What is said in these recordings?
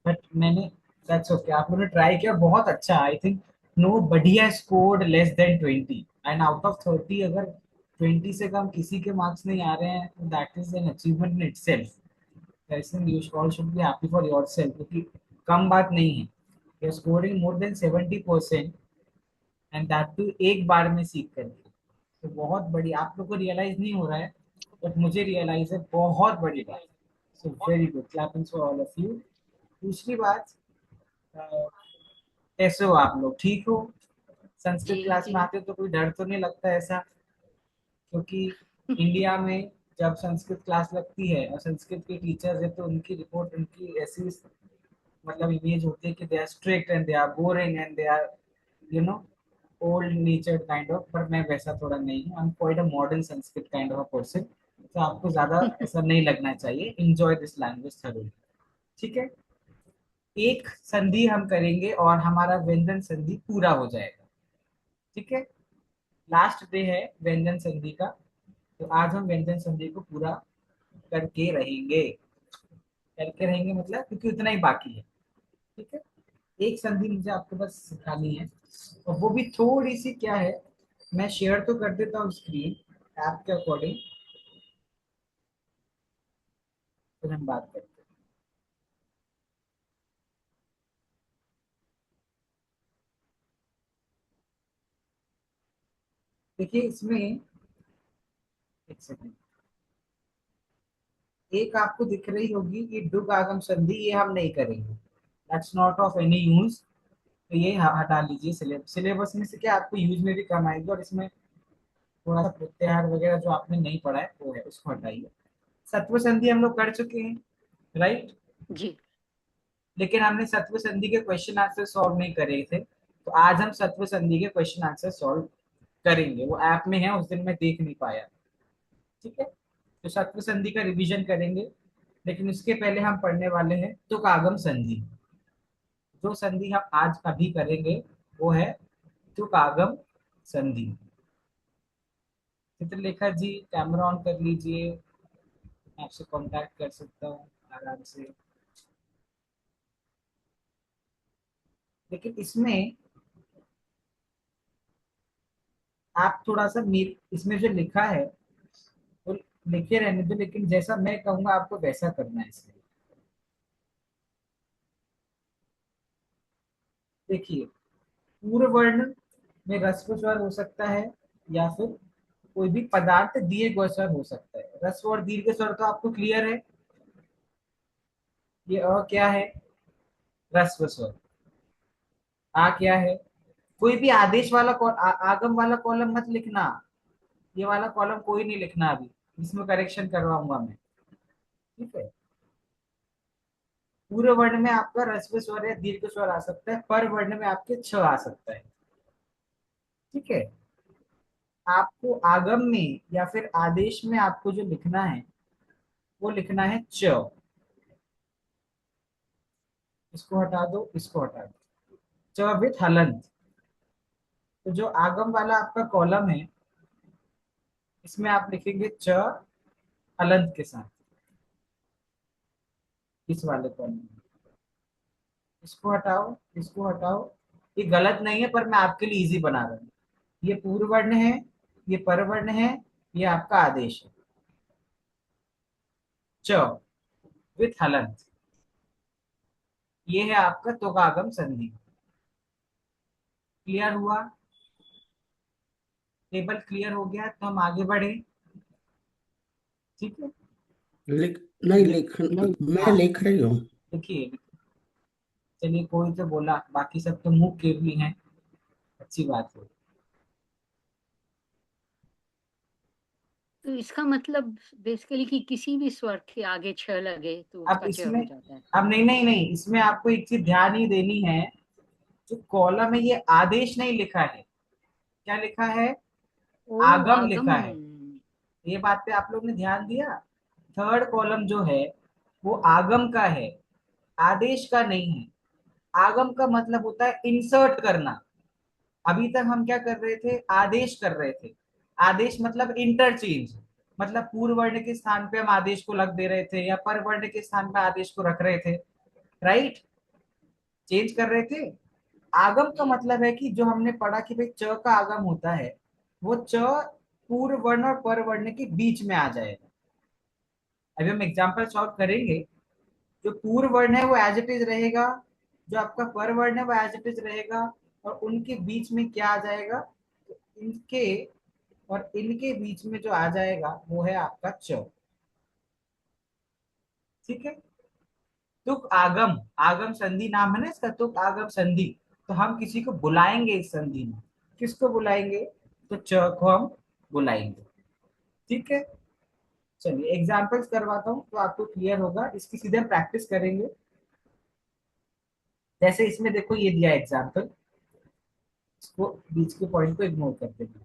But मैंने, that's okay, आप लोगों ने ट्राई किया, बहुत अच्छा। I think nobody has scored less than 20, and out of 30 अगर 20 से कम किसी के मार्क्स नहीं आ रहे हैं, that is an achievement in itself. I think you all should be happy for yourself, क्योंकि कम बात नहीं है। You are scoring more than 70%, and that too एक बार में सीख करके। तो बहुत बड़ी, आप लोग को रियलाइज नहीं हो रहा है, बट मुझे रियलाइज है, बहुत बड़ी बात। So very good, clapping for all of you. दूसरी बात, अ, कैसे हो आप लोग, ठीक हो? संस्कृत जी क्लास जी। में आते हो तो कोई डर तो नहीं लगता ऐसा? क्योंकि इंडिया में जब संस्कृत क्लास लगती है और संस्कृत के टीचर्स है, तो उनकी रिपोर्ट, उनकी ऐसी मतलब इमेज होती है कि they are strict and they are boring and they are, you know, old nature kind of. पर मैं वैसा थोड़ा नहीं हूँ, I am quite a modern Sanskrit kind of a person. तो आपको ज्यादा ऐसा नहीं लगना चाहिए, एंजॉय दिस लैंग्वेज थरोली। ठीक है, एक संधि हम करेंगे और हमारा व्यंजन संधि पूरा हो जाएगा। ठीक है, लास्ट डे है व्यंजन संधि का। तो आज हम व्यंजन संधि को पूरा करके रहेंगे। करके रहेंगे मतलब क्योंकि उतना ही बाकी है। ठीक है, एक संधि मुझे आपको बस सिखानी है, और वो भी थोड़ी सी क्या है, मैं शेयर तो कर देता हूँ स्क्रीन ऐप के अकॉर्डिंग, फिर हम बात करते हैं। देखिए इसमें, एक सेकंड, एक आपको दिख रही होगी ये डुग आगम संधि, ये हम नहीं करेंगे, that's not of any use. तो ये हटा लीजिए, सिलेबस में से क्या आपको यूज में भी कम आएगी, और इसमें थोड़ा सा प्रत्याहार वगैरह जो आपने नहीं पढ़ा है वो है, उसको हटाइए। सत्व संधि हम लोग कर चुके हैं, राइट? जी। लेकिन हमने सत्व संधि के क्वेश्चन आंसर सॉल्व नहीं करे थे, तो आज हम सत्व संधि के क्वेश्चन आंसर सॉल्व करेंगे। वो ऐप में है, उस दिन मैं देख नहीं पाया। ठीक है, तो सत्व संधि का रिवीजन करेंगे, लेकिन उसके पहले हम पढ़ने वाले हैं तुक आगम संधि। जो संधि हम आज अभी करेंगे वो है तुक आगम संधि। चित्रलेखा जी, कैमरा ऑन कर लीजिए, मैं आपसे कांटेक्ट कर सकता हूँ आराम से। लेकिन इसमें आप थोड़ा सा इसमें जो लिखा है वो लिखे रहने दो, लेकिन जैसा मैं कहूंगा आपको वैसा करना है इसमें। देखिए, पूर्व वर्ण में ह्रस्व स्वर हो सकता है, या फिर कोई भी पदार्थ दिए गए स्वर हो सकता है। ह्रस्व और दीर्घ स्वर तो आपको क्लियर है, ये क्या है? ह्रस्व स्वर। आ क्या है? कोई भी आदेश वाला आगम वाला कॉलम मत लिखना, ये वाला कॉलम कोई नहीं लिखना अभी, इसमें करेक्शन करवाऊंगा मैं। ठीक है, पूर्व वर्ण में आपका ह्रस्व स्वर या दीर्घ स्वर आ सकता है, पर वर्ण में आपके छ आ सकता है। ठीक है, आपको आगम में या फिर आदेश में आपको जो लिखना है वो लिखना है च। इसको हटा दो, इसको हटा दो, च विथ हलंत। तो जो आगम वाला आपका कॉलम है, इसमें आप लिखेंगे च हलंत के साथ, इस वाले कॉलम में। इसको हटाओ, इसको हटाओ। ये गलत नहीं है, पर मैं आपके लिए इजी बना रहा हूँ। ये पूर्व वर्ण है, ये परवर्ण है, ये आपका आदेश है, च विथ हलंत। ये है आपका तुगागम संधि। क्लियर हुआ? टेबल क्लियर हो गया तो हम आगे बढ़े। ठीक है, लिख नहीं लिख नहीं, मैं हाँ, लिख रही हूँ। देखिए, चलिए कोई तो बोला, बाकी सब तो मुंह केवली हैं, अच्छी बात है। तो इसका मतलब बेसिकली कि किसी भी स्वर के आगे छ लगे तो अब उसका च इसमें, हो जाता है। अब नहीं नहीं नहीं, इसमें आपको एक चीज ध्यान ही देनी है, जो कॉलम है ये आदेश नहीं लिखा है, क्या लिखा है? ओ आगम आगम। लिखा है। ये बात पे आप लोग ने ध्यान दिया? थर्ड कॉलम जो है वो आगम का है, आदेश का नहीं है। आगम का मतलब होता है इंसर्ट करना। अभी तक हम क्या कर रहे थे? आदेश कर रहे थे। आदेश मतलब इंटरचेंज, मतलब पूर्व वर्ण के स्थान पे हम आदेश को लग दे रहे थे, या पर वर्ण के स्थान पे आदेश को रख रहे थे, राइट? चेंज कर रहे थे। आगम का जी मतलब है कि जो हमने पढ़ा कि भाई च का आगम होता है, वो च पूर्व वर्ण और पर वर्ण के बीच में आ जाएगा। अभी हम एग्जाम्पल सॉल्व करेंगे। जो पूर्व वर्ण है वो एज इट इज रहेगा, जो आपका पर वर्ण है वो एज इट इज रहेगा, और उनके बीच में क्या आ जाएगा, तो इनके और इनके बीच में जो आ जाएगा वो है आपका च। ठीक है। तुक आगम, आगम संधि नाम है ना इसका, तुक आगम संधि। तो हम किसी को बुलाएंगे इस संधि में, किसको बुलाएंगे, तो च को हम बुलाएंगे। ठीक है। चलिए एग्जाम्पल्स करवाता हूँ तो आपको क्लियर होगा, इसकी सीधे हम प्रैक्टिस करेंगे। जैसे इसमें देखो ये दिया एग्जाम्पल, इसको बीच के पॉइंट को इग्नोर कर देंगे।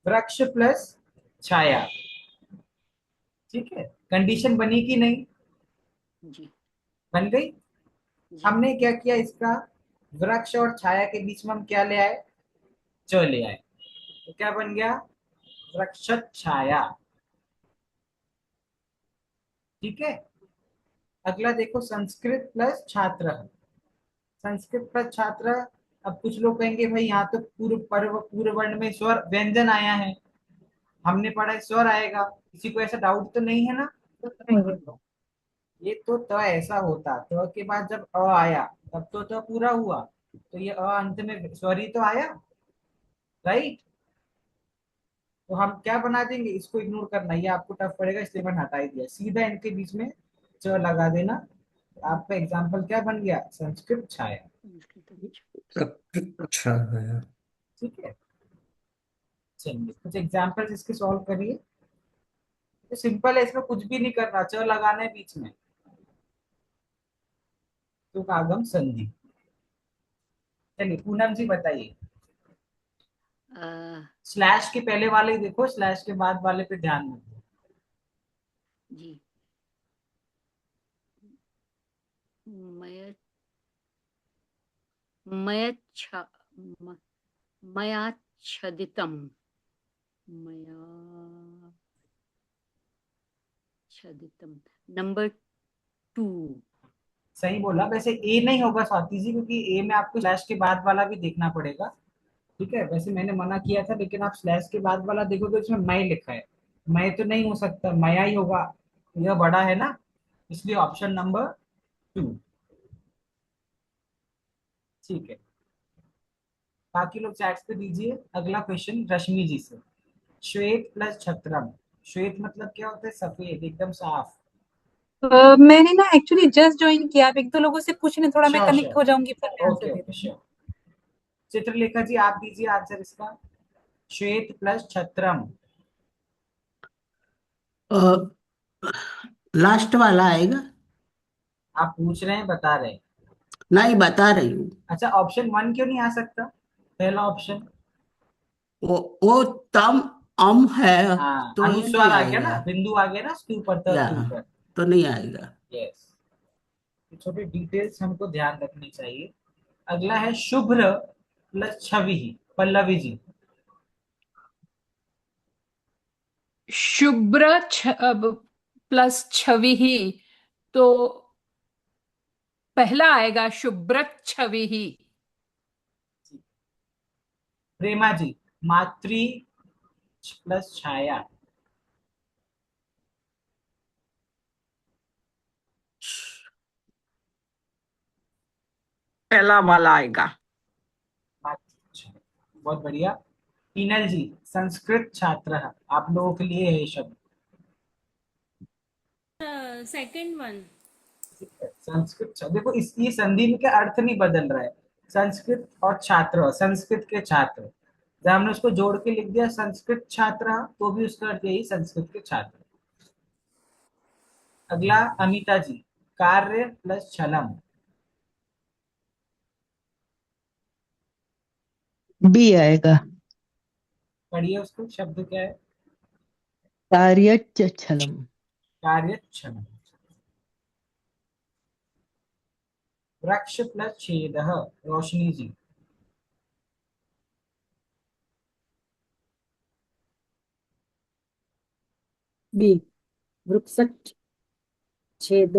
वृक्ष प्लस छाया। ठीक है, कंडीशन बनी कि नहीं, जी बन गई। जी हमने क्या किया, इसका वृक्ष और छाया के बीच में हम क्या ले आए, च ले आए, तो क्या बन गया, वृक्ष छाया। ठीक है। अगला देखो, संस्कृत प्लस छात्र। संस्कृत प्लस छात्र। अब कुछ लोग कहेंगे भाई यहाँ तो पूर्व वर्ण में स्वर व्यंजन आया है, हमने पढ़ा है स्वर आएगा, किसी को ऐसा डाउट तो नहीं है ना। ये तो त ऐसा होता, त के बाद जब अ आया तब तो त पूरा हुआ, तो ये अ अंत में स्वर ही तो आया, राइट। तो हम क्या बना देंगे, इसको इग्नोर करना, ये आपको टफ पड़ेगा इसलिए मैंने हटा ही दिया, सीधा इनके बीच में च लगा देना। तो आपका एग्जाम्पल क्या बन गया, संस्कृत छाया। संस्कृत अच्छा। सब अच्छा है। ठीक है। चलिए कुछ एग्जाम्पल्स इसके सॉल्व करिए। तो सिंपल है, इसमें कुछ भी नहीं करना, च लगाना है बीच में, तो आगम संधि। चलिए पूनम जी बताइए। अ, स्लैश के पहले वाले देखो, स्लैश के बाद वाले पे ध्यान दो। जी मय मयच्छ म- मयाच्छदितम् मयाच्छदितम् नंबर 2। सही बोला, वैसे ए नहीं होगा स्वाति जी, क्योंकि ए में आपको स्लैश के बाद वाला भी देखना पड़ेगा। ठीक है, वैसे मैंने मना किया था, लेकिन आप स्लैश के बाद वाला देखोगे इसमें मैं लिखा है, मैं तो नहीं हो सकता, मया ही होगा, यह बड़ा है ना, इसलिए ऑप्शन नंबर 2। ठीक है, बाकी लोग चैट्स पे दीजिए। अगला क्वेश्चन रश्मि जी से। श्वेत प्लस छत्रम। श्वेत मतलब क्या होता है, सफेद एकदम साफ। मैंने ना एक्चुअली जस्ट ज्वाइन किया, आप एक दो लोगों से पूछने, थोड़ा मैं श्योर कनेक्ट हो जाऊंगी फिर मैं श्योर, आंसर ओके दे ओके दूंगी। श्योर। चित्रलेखा जी आप दीजिए आंसर इसका, श्वेत प्लस छत्रम। लास्ट वाला आएगा। आप पूछ रहे हैं बता रहे हैं। नहीं, बता रही हूँ। अच्छा, ऑप्शन 1 क्यों नहीं आ सकता, पहला ऑप्शन। वो तम अम है, हाँ, तो ये अनुस्वार नहीं आ गया ना, आएगा। बिंदु आ गया ना उसके ऊपर, त या के ऊपर। तो नहीं आएगा। यस, छोटे डिटेल्स हमको ध्यान रखनी चाहिए। अगला है शुभ्र प्लस छवि। पल्लवी जी। शुभ्र प्लस छवि ही, तो पहला आएगा शुभ्रत छवि ही। प्रेमा जी, मातृ प्लस छाया। पहला वाला आएगा। मातृ छाया। बहुत बढ़िया। टीनल जी, संस्कृत छात्र, आप लोगों के लिए है ये शब्द। Second one. संस्कृत देखो, इस ये संधि में क्या अर्थ नहीं बदल रहा है, संस्कृत और छात्र, संस्कृत के छात्र, जब हमने उसको जोड़ के लिख दिया संस्कृत छात्र, तो भी उसका अर्थ यही, संस्कृत के छात्र। अगला अमिता जी, कार्य प्लस छलम। बी आएगा। पढ़िए उसको, शब्द क्या है, कार्यच्छलम। कार्यक्षम। वृक्ष प्लस छेद, रोशनी जी। बी वृक्षक छेद।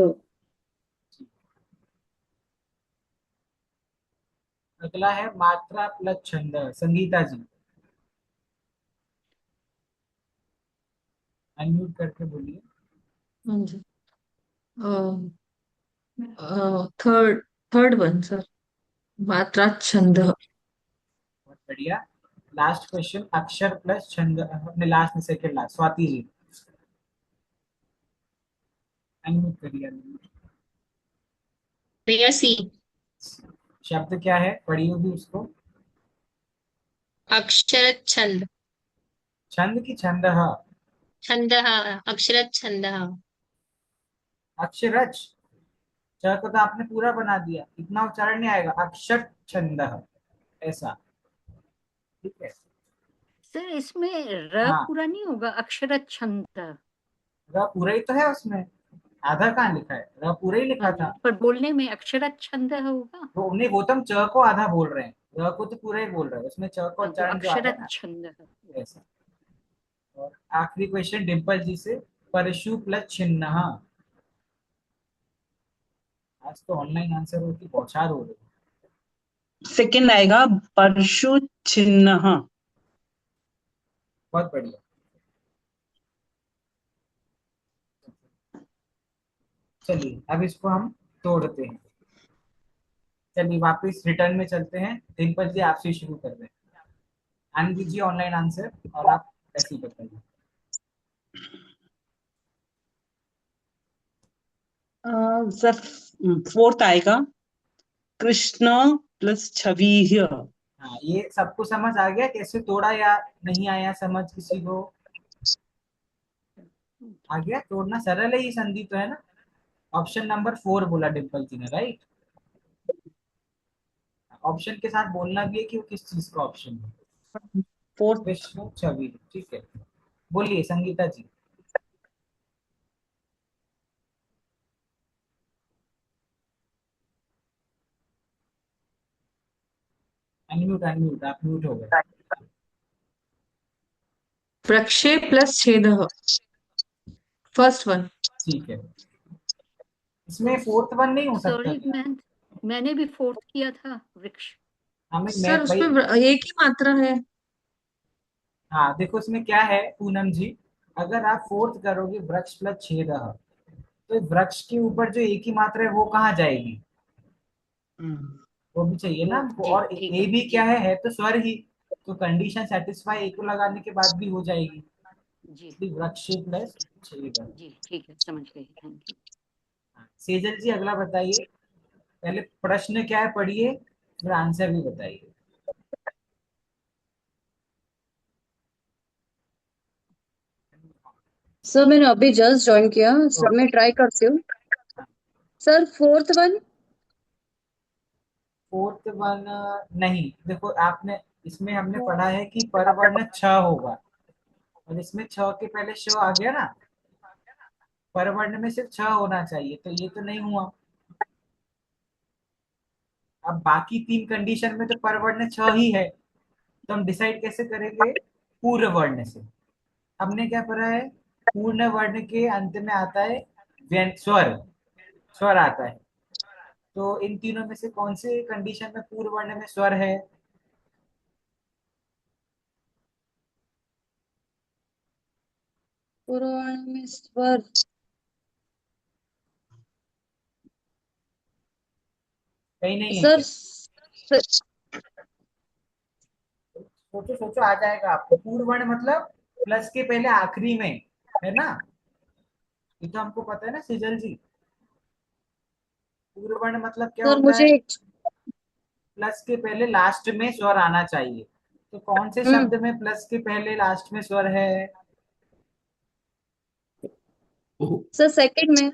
अगला है मात्रा प्लस छंद, संगीता जी अनम्यूट करके बोलिए। हाँ जी। थर्ड थर्ड वन सर, मात्रा छंद। बहुत बढ़िया। लास्ट क्वेश्चन, अक्षर प्लस छंद, अपने लास्ट में second last, Swati ji unmute करिए, unmute। प्रेयसी। शब्द क्या है, पढ़िए भी उसको। अक्षर छंद। छंद की छंद, छंद अक्षर छंद। अक्षरच, च को तो आपने पूरा बना दिया, इतना उच्चारण नहीं आएगा, अक्षर छंद ऐसा, ठीक है। सर इसमें र हाँ, पूरा नहीं होगा, अक्षर छंद। र पूरा ही तो है उसमें, आधा कहाँ लिखा है, र पूरा ही लिखा हाँ जी, था। पर बोलने में अक्षर छंद होगा। तो नहीं, वो तुम च को आधा बोल रहे हैं, र को तो पूरा ही बोल रहे हैं, उसमें च का हाँ, तो उच्चारण जो आता अक्षर है ना, छंद है। ऐसा। और आखिरी क्वेश्चन डिम्पल जी से, परशु प्लस छिन्न। आज तो ऑनलाइन आंसर की बौछार हो रही है। सेकंड आएगा परशु छिन्न। बहुत बढ़िया। चलिए अब इसको हम तोड़ते हैं। चलिए वापस रिटर्न में चलते हैं, डिम्पल जी आपसे शुरू कर रहे हैं, आने दीजिए ऑनलाइन आंसर और आप ऐसे ही बताइए। सर फोर्थ आएगा कृष्ण प्लस छवि। हाँ, ये सबको समझ आ गया कैसे तोड़ा या नहीं आया समझ किसी को? आ गया, तोड़ना सरल है, ये संधि तो है ना। ऑप्शन नंबर 4 बोला डिम्पल जी ने, राइट। ऑप्शन के साथ बोलना भी है कि वो किस चीज का ऑप्शन है। फोर्थ। विष्णु छवि, ठीक है। बोलिए संगीता जी। अनम्यूट अनम्यूट, आप म्यूट हो गए। वृक्षे प्लस छेद, फर्स्ट वन। ठीक है, इसमें फोर्थ वन नहीं हो सकता सॉरी क्या? मैंने भी फोर्थ किया था, वृक्ष। हमें मैं सर भाई, उसमें एक ही मात्रा है। हाँ देखो इसमें क्या है पूनम जी, अगर आप फोर्थ करोगे वृक्ष प्लस छेद, तो वृक्ष के ऊपर जो एक ही मात्रा है वो कहाँ जाएगी, वो भी चाहिए ना वो हमको। जी और ठीक ए है भी जी। क्या है तो स्वर ही, तो कंडीशन सेटिस्फाई ए को लगाने के बाद भी हो जाएगी, जी इसलिए वृक्ष प्लस छेद। जी ठीक है, समझ गई, थैंक यू। सेजल जी अगला बताइए, पहले प्रश्न क्या है पढ़िए, फिर आंसर भी बताइए। सर मैंने अभी जस्ट ज्वाइन किया सर, मैं ट्राई करती हूँ। Sir fourth one. Fourth one नहीं, देखो आपने, इसमें हमने पढ़ा है कि परवर्ण छ होगा, और इसमें छ के पहले श आ गया ना, परवर्ण में सिर्फ छ होना चाहिए, तो ये तो नहीं हुआ। अब बाकी तीन कंडीशन में तो परवर्ण छ ही है, तो हम डिसाइड कैसे करेंगे, पूर्ण वर्ण से। हमने क्या पढ़ा है, पूर्ण वर्ण के अंत में आता है स्वर, स्वर आता है। तो इन तीनों में से कौन से कंडीशन में पूर्ण वर्ण में स्वर है? पुराण में स्वर। कहीं नहीं है सर क्या? सोचो सोचो, आ जाएगा आपको। पूर्ण वर्ण मतलब प्लस के पहले आखिरी में, है ना, ये तो हमको पता है ना सिजल जी। पूर्ण वर्ण मतलब क्या सर होता है, मुझे प्लस के पहले लास्ट में स्वर आना चाहिए। तो कौन से शब्द में प्लस के पहले लास्ट में स्वर है? सर सेकंड में।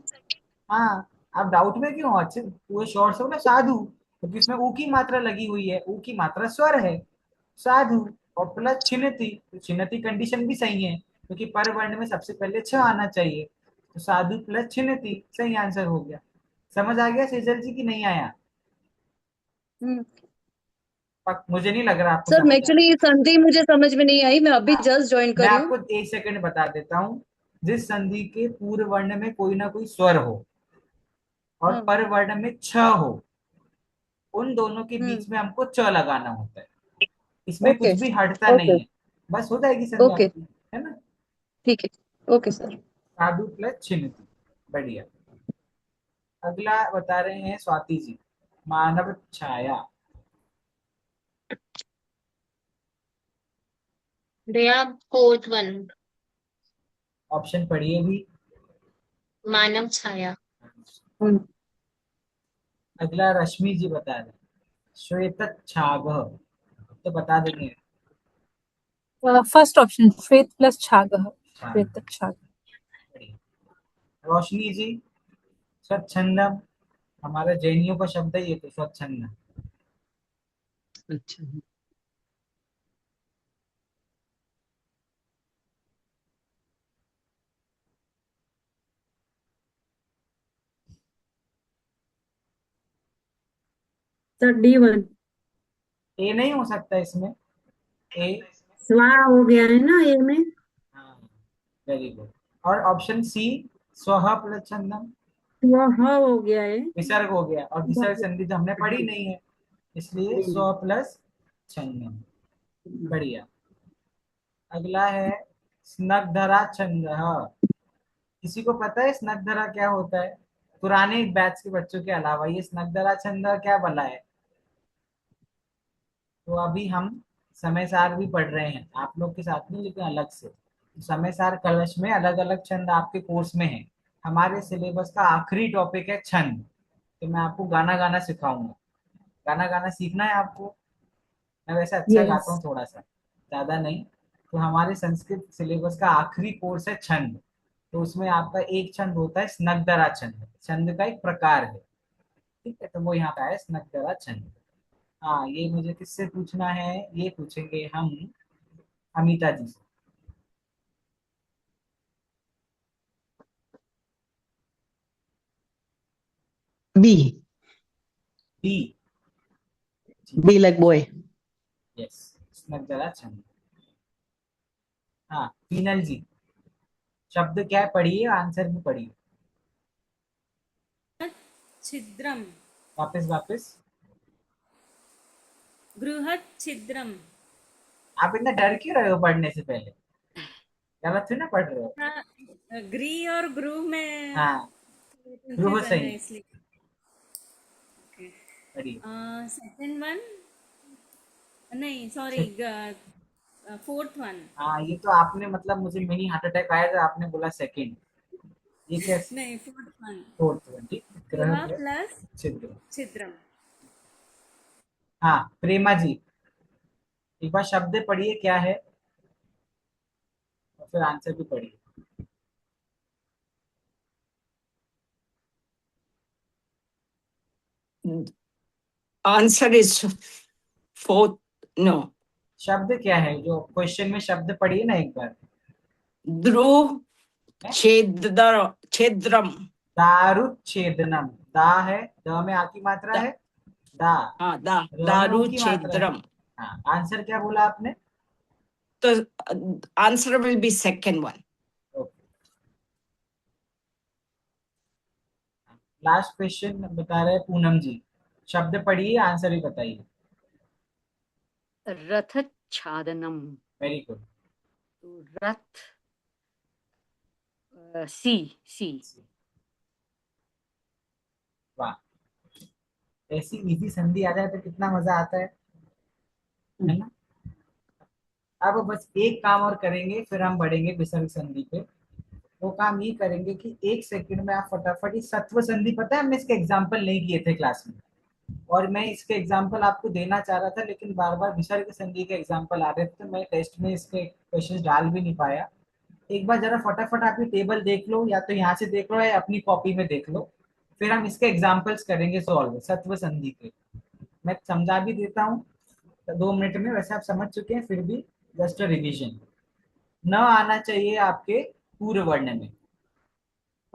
हाँ, आप डाउट में क्यों हो? अच्छे पूरे शॉर्ट से हो ना, साधु, क्योंकि इसमें ऊ की मात्रा लगी हुई है, ऊ की मात्रा स्वर है, साधु। और प्लस छिन्नति, तो छिन्नति कंडीशन भी सही है, क्योंकि पर वर्ण में सबसे पहले छ आना चाहिए, तो साधु प्लस छिन्नति सही आंसर हो गया। समझ आ गया सेजल जी की नहीं आया? मुझे नहीं लग रहा आपको सर समझ एक्चुअली ये आया। संधि मुझे समझ में नहीं आई, मैं अभी हाँ, जस्ट ज्वाइन मैं करी हूँ। आपको एक सेकंड बता देता हूँ। जिस संधि के पूर्व वर्ण में कोई ना कोई स्वर हो और हाँ पर वर्ण में छ हो, उन दोनों के बीच हम्म में हमको च लगाना होता है। इसमें ओके कुछ भी हटता नहीं ओके है। बस हो जाएगी संधि ओके आपकी, है ना। ठीक है ओके सर। साधु प्लस छिन्नति, बढ़िया। अगला बता रहे हैं स्वाति जी, मानव छाया। भैया फोर्थ वन, ऑप्शन पढ़िए भी। मानव छाया। हम्म अगला रश्मि जी बता रहे हैं, श्वेत छाग, तो बता देंगे। फर्स्ट ऑप्शन श्वेत प्लस छागः, हाँ, श्वेत छाग। बढ़िया। रोशनी जी, स्वच्छंदम, हमारा जैनियों का शब्द है ये, तो स्वच्छंद। अच्छा। सर D1 ए नहीं हो सकता इसमें, ए। स्वाहा हो गया है ना ए में। हाँ, वेरी गुड। और ऑप्शन सी, स्वह प्लस छंदम, स्वाहा हो गया है। विसर्ग हो गया, और विसर्ग संधि तो हमने पढ़ी नहीं है, इसलिए स्व प्लस छंदम, बढ़िया। अगला है स्नग्धरा छंद। किसी को पता है स्नग्धरा क्या होता है? पुराने बैच के बच्चों के अलावा ये स्नग्धरा छंद क्या भला है? तो अभी हम समय सार भी पढ़ रहे हैं आप लोग के साथ में, लेकिन अलग से। समय सार कलश में अलग अलग छंद आपके कोर्स में है। हमारे सिलेबस का आखिरी टॉपिक है छंद। तो मैं आपको गाना गाना सिखाऊंगा। गाना गाना सीखना है आपको। मैं वैसे अच्छा गाता यस हूँ थोड़ा सा, ज्यादा नहीं। तो हमारे संस्कृत सिलेबस का आखिरी कोर्स है छंद। तो उसमें आपका एक छंद होता है स्नग्धरा छंद, छंद का एक प्रकार है। ठीक है, तो वो यहाँ पे आया स्नग्धरा छंद। हाँ, ये मुझे किससे पूछना है? ये पूछेंगे हम अमिता जी से। B. B. B like boy. Yes, स्नग्धरा छंद। हाँ, पीनल जी, शब्द क्या है पढ़िए, आंसर भी पढ़िए। छिद्रम, वापस वापस। बृहत् छिद्रम। आप इतना डर क्यों रहे हो पढ़ने से पहले? गलत थोड़ी ना पढ़ रहे हो। हाँ, ग्री और ग्रू में हाँ, गृह कंफ्यूजन है सही, इसलिए। ओके, पढ़िए। सेकंड वन, नहीं सॉरी, ठीक। Fourth one. हाँ, ये तो आपने मतलब मुझे मिनी हार्ट अटैक आया था, आपने बोला सेकंड। ये कैसे? नहीं, फोर्थ वन, फोर्थ वन, ठीक। ग्रह गृह प्लस प्लस छिद्र। छिद्रम। हाँ, प्रेमा जी, एक बार शब्द पढ़िए क्या है, और फिर आंसर भी पढ़िए। आंसर इज फोर्थ, नो, शब्द क्या है जो क्वेश्चन में? शब्द पढ़िए ना एक बार। ध्रुव है? छेद्रम। दारुच्छेदनम, दा है, द में आ की मात्रा है, दा, हाँ, र में उ दारू की मात्रा है। छेद्रम। हाँ, आंसर क्या बोला आपने? तो answer will be second one. Okay, last question बता रहे हैं पूनम जी, शब्द पढ़िए, आंसर भी बताइए। रथच्छादनम, वेरी गुड। तो रथ, सी, सी। वाह, ऐसी इजी संधि आ जाए तो कितना मजा आता है ना। अब बस एक काम और करेंगे, फिर हम बढ़ेंगे विसर्ग संधि पे। वो काम ये करेंगे कि एक सेकंड में आप फटाफट ही सत्व संधि, पता है हमने इसके एग्जाम्पल नहीं किए थे क्लास में, और मैं इसके एग्जाम्पल आपको देना चाह रहा था, लेकिन बार बार विसर्ग संधि के एग्जाम्पल आ रहे थे, तो मैं टेस्ट में इसके क्वेश्चन डाल भी नहीं पाया। एक बार जरा फटाफट आप ये टेबल देख लो, या तो यहाँ से देख लो या अपनी कॉपी में देख लो, फिर हम इसके एग्जाम्पल्स करेंगे सॉल्व सत्व संधि के। मैं समझा भी देता हूँ 2 मिनट में, वैसे आप समझ चुके हैं, फिर भी जस्ट रिवीजन। न आना चाहिए आपके पूर्व वर्ण में,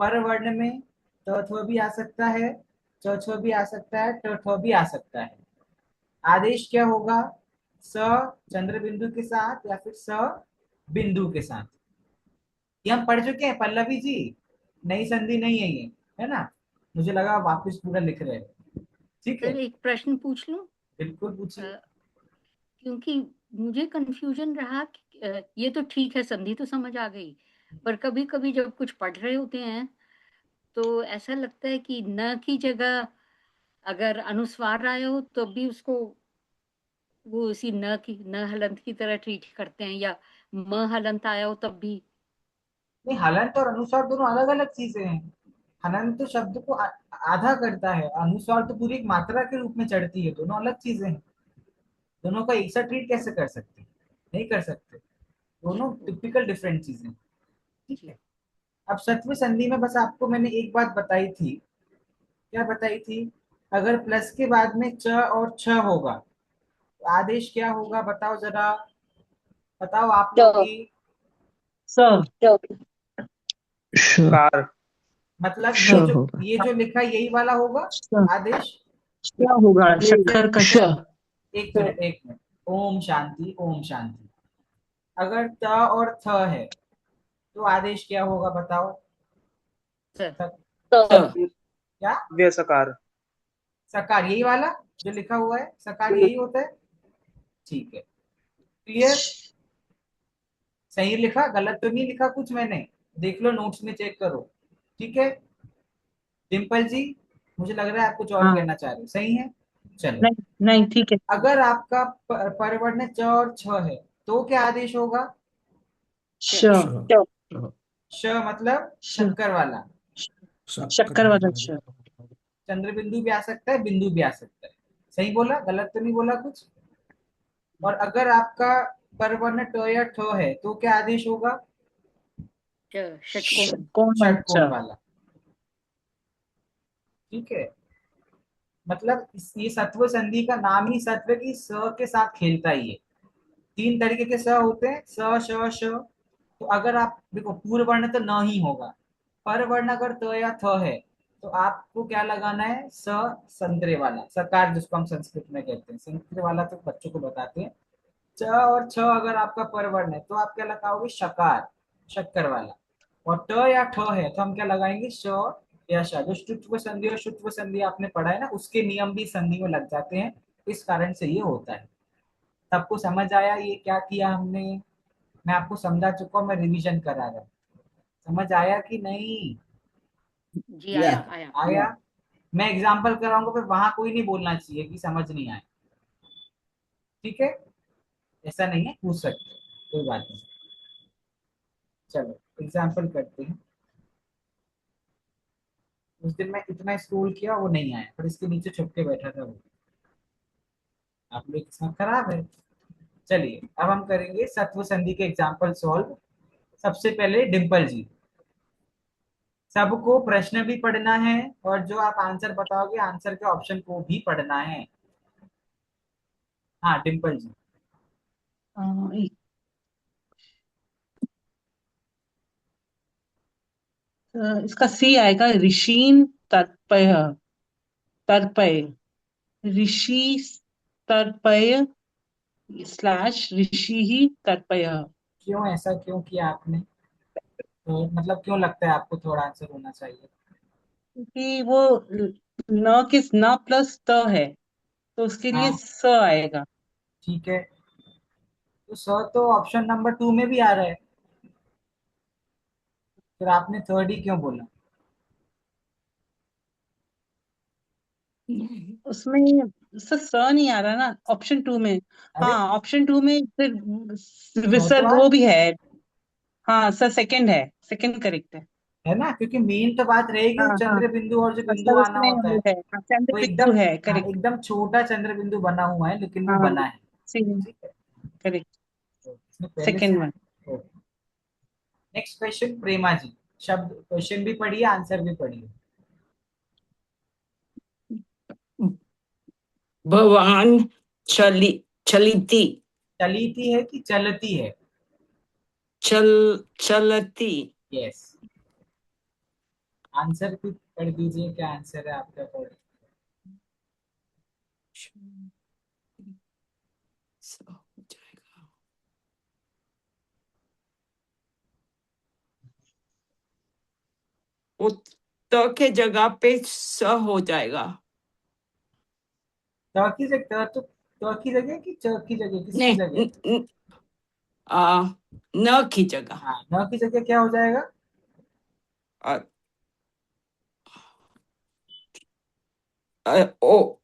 पर वर्ण में त थ भी आ सकता है, च छ भी आ सकता है, ट ठ भी आ सकता है। आदेश क्या होगा? स चंद्र बिंदु के साथ या फिर स बिंदु के साथ। ये हम पढ़ चुके हैं पल्लवी जी, नई संधि नहीं है ये, है ना। मुझे लगा वापस पूरा लिख रहे हैं। ठीक है, सर एक प्रश्न पूछ लूं? बिल्कुल पूछिए। अ, क्योंकि मुझे कंफ्यूजन रहा कि ये तो ठीक है, संधि तो समझ आ गई, पर कभी-कभी जब कुछ पढ़ रहे होते हैं, तो ऐसा लगता है कि न की जगह अगर अनुस्वार आया हो, तब भी उसको वो उसी न हलंत की तरह ट्रीट करते हैं, या म हलंत आया हो तब भी। नहीं, हलंत और अनुस्वार दोनों अलग अलग चीजें हैं। हलंत तो शब्द को आधा करता है, अनुस्वार तो पूरी एक मात्रा के रूप में चढ़ती है, दोनों अलग चीजें हैं। दोनों का एक साथ ट्रीट कैसे कर सकते हैं? नहीं कर सकते, दोनों टिपिकल डिफरेंट चीजें। ठीक है, अब सत्व संधि में बस आपको मैंने एक बात बताई थी। क्या बताई थी? अगर प्लस के बाद में च और छ होगा तो आदेश क्या होगा, बताओ जरा। बताओ आप लोग च ही। स च श कार। मतलब श ये जो होगा। ये जो लिखा है यही वाला होगा स आदेश। क्या होगा? ये शक्कर का श श। एक मिनट, एक मिनट। ओम शांति, ओम शांति। अगर त और थ है तो आदेश क्या होगा, बताओ। सर त क्या? व्यसकार। सकार, यही वाला जो लिखा हुआ है, सकार यही होता है। ठीक है, क्लियर? सही लिखा, गलत तो नहीं लिखा कुछ मैंने? देख लो नोट्स में, चेक करो। ठीक है डिम्पल जी, मुझे लग रहा है आप कुछ और हाँ, कहना चाह रहे हो, सही है? चलो, नहीं नहीं, ठीक है। अगर आपका परवर्ण च और छ है तो क्या आदेश होगा? श श श मतलब श शक्कर वाला। शक्कर वाला श। चंद्र बिंदु भी आ सकता है, बिंदु भी आ सकता है। सही बोला, गलत तो नहीं बोला कुछ? और अगर आपका परवर्ण ट या ठ है तो क्या आदेश होगा? षटकोण। कौन वाला षटकोण श? वाला। ठीक है, मतलब ये सत्व संधि का नाम ही सत्व की स के साथ खेलता ही है। तीन तरीके के स होते हैं, स श श। तो अगर आप देखो, पूर्व वर्ण तो न ही होगा, पर वर्ण अगर त या थ है तो आपको क्या लगाना है? स, संतरे वाला सकार, जिसको हम संस्कृत में कहते हैं, संतरे वाला तो बच्चों को बताते हैं। च और छ अगर आपका परवर्ण है तो आप क्या लगाओगे? शकार, शक्कर वाला। और ट या ठ है तो हम क्या लगाएंगे? श या श। जो शुत्व संधि और शुत्व संधि आपने पढ़ा है ना, उसके नियम भी संधि में लग जाते हैं। इस कारण से ये होता है। सबको समझ आया ये क्या किया हमने? मैं आपको समझा चुका हूँ, मैं रिवीजन करा रहा हूँ। समझ आया कि नहीं? जी आया आया। आया। मैं एग्जाम्पल कराऊंगा, फिर वहां कोई नहीं बोलना चाहिए कि समझ नहीं आया। ठीक है, ऐसा नहीं है, पूछ सकते हो, कोई बात नहीं। चलो एग्जाम्पल करते हैं। उस दिन मैं इतना स्क्रॉल किया, वो नहीं आया, पर इसके नीचे छुप के बैठा था वो। आप लोग किस्मत खराब है। चलिए अब हम करेंगे सत्व संधि के एग्जाम्पल सॉल्व। सबसे पहले डिम्पल जी, सबको प्रश्न भी पढ़ना है और जो आप आंसर बताओगे आंसर के ऑप्शन को भी पढ़ना है। हाँ डिम्पल जी। एक इसका सी आएगा, ऋषिन तर्पय। तर्पय, ऋषि तर्पय स्लैश ऋषि ही तर्पय। क्यों ऐसा क्यों किया आपने? तो मतलब क्यों लगता है आपको थोड़ा आंसर होना चाहिए? क्योंकि वो न किस न प्लस त है, तो उसके लिए हाँ स आएगा। ठीक है, तो सर तो ऑप्शन नंबर 2 में भी आ रहा है, फिर आपने थर्ड ही क्यों बोला? उसमें स नहीं आ रहा ना ऑप्शन टू में। अरे हाँ, ऑप्शन टू में फिर सर तो विसर्ग आ वो भी है। हाँ सर, सेकंड है, सेकंड करेक्ट है। है ना, क्योंकि मेन तो बात रहेगी हाँ वो हाँ, चंद्र बिंदु और जो बिंदु सर आना उसमें होता है। वो है, हाँ, चंद्र वो बिंदु एकदम, है, हाँ करेक्ट। एकदम छोटा चंद्र बिंदु बना हुआ है, लेकिन वो हाँ, बना है। सही, ठीक है, करेक्ट। तो इसमें पहले से। Second one. नेक्स्ट क्वेश्चन, प्रेमा जी। शब्द क्वेश्चन भी पढ़िए, आंसर भी पढ़िए। भवान चली चलिती। चलीती है कि चलती है? चल चलती। यस। आंसर भी पढ़ दीजिए, क्या आंसर है आपका? पढ़। सब हो जाएगा। वो त के जगह पे स हो जाएगा। त की जगह त की जगह कि च की जगह, किसकी नहीं जगह? न की जगह। हाँ, न की जगह क्या हो जाएगा? अ, ओ